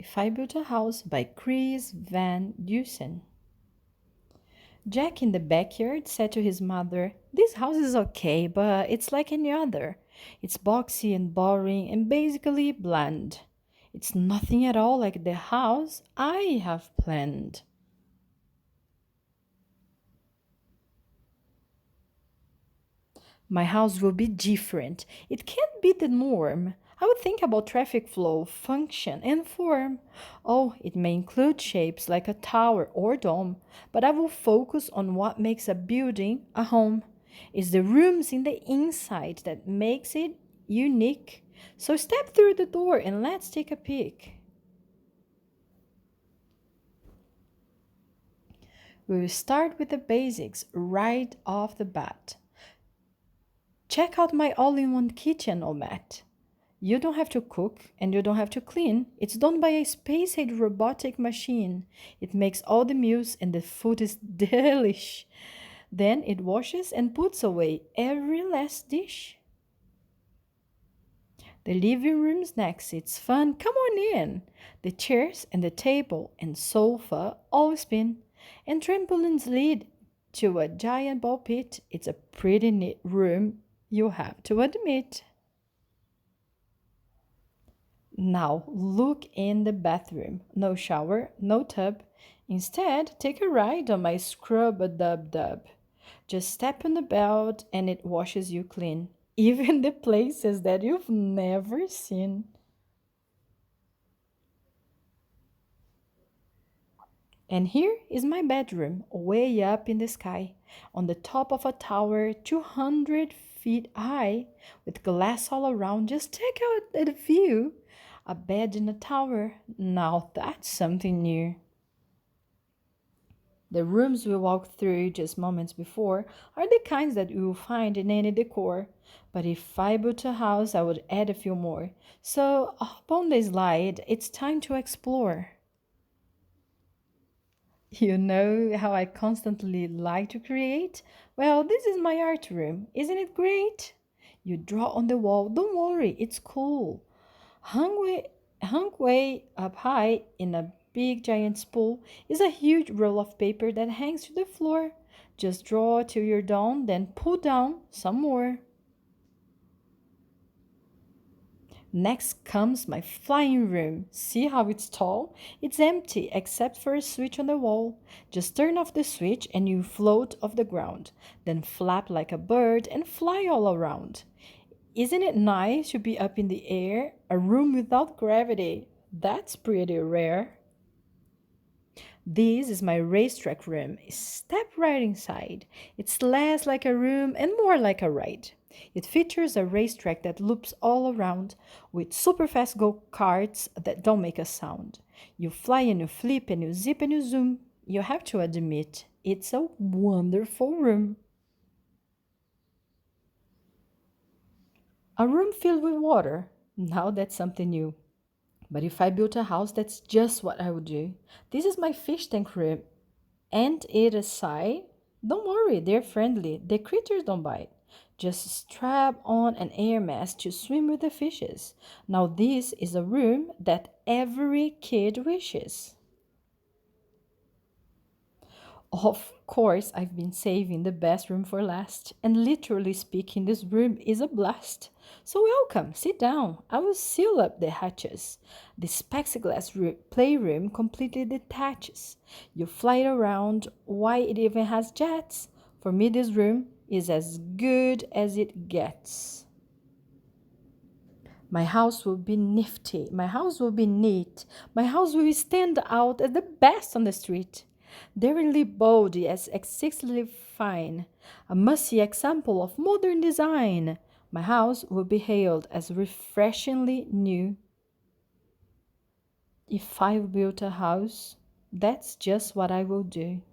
If I Built a House by Chris Van Dusen. Jack in the backyard said to his mother, "This house is okay, but it's like any other. It's boxy and boring and basically bland. It's nothing at all like the house I have planned." My house will be different. It can't be the norm. I would think about traffic flow, function, and form. Oh, it may include shapes like a tower or dome, but I will focus on what makes a building a home. It's the rooms in the inside that makes it unique. So step through the door and let's take a peek. We will start with the basics right off the bat. Check out my all-in-one kitchen, Omet. You don't have to cook and you don't have to clean. It's done by a space-age robotic machine. It makes all the meals and the food is delish. Then it washes and puts away every last dish. The living room's next. It's fun. Come on in. The chairs and the table and sofa all spin. And trampolines lead to a giant ball pit. It's a pretty neat room, you have to admit. Now look in the bathroom. No shower, no tub. Instead, take a ride on my scrub a dub dub. Just step on the belt and it washes you clean, even the places that you've never seen. And here is my bedroom, way up in the sky, on the top of a tower 200 feet high, with glass all around. Just check out the view. A bed in a tower. Now that's something new. The rooms we walked through just moments before are the kinds that you will find in any decor. But if I built a house, I would add a few more. So up on the slide, it's time to explore. You know how I constantly like to create? Well, this is my art room. Isn't it great? You draw on the wall. Don't worry, it's cool. Hung way up high in a big giant spool is a huge roll of paper that hangs to the floor. Just draw till you're done, then pull down some more. Next comes my flying room. See how it's tall? It's empty except for a switch on the wall. Just turn off the switch and you float off the ground. Then flap like a bird and fly all around. Isn't it nice to be up in the air? A room without gravity. That's pretty rare. This is my racetrack room. Step right inside. It's less like a room and more like a ride. It features a racetrack that loops all around with super fast go karts that don't make a sound. You fly and you flip and you zip and you zoom. You have to admit, it's a wonderful room. A room filled with water. Now that's something new. But if I built a house, that's just what I would do. This is my fish tank room. And it aside, don't worry, they're friendly. The critters don't bite. Just strap on an air mask to swim with the fishes. Now this is a room that every kid wishes. Of course, I've been saving the best room for last, and literally speaking, this room is a blast. So welcome, sit down. I will seal up the hatches. This plexiglass playroom completely detaches. You fly it around. Why it even has jets? For me, this room is as good as it gets. My house will be nifty. My house will be neat. My house will stand out as the best on the street. Daringly bold, yet excessively fine. A must-see example of modern design. My house will be hailed as refreshingly new. If I built a house, that's just what I will do.